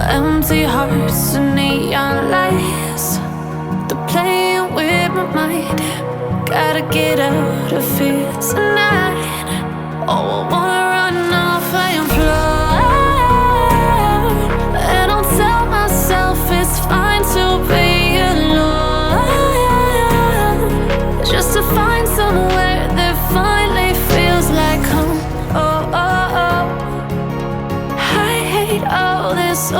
Empty hearts and neon lights, they're playing with my mind. Gotta get out of here tonight. Oh, I wanna run off and fly. And I'll tell myself it's fine to be alone, just to find somewhere that finally feels like home. Oh, oh, oh. I hate all this.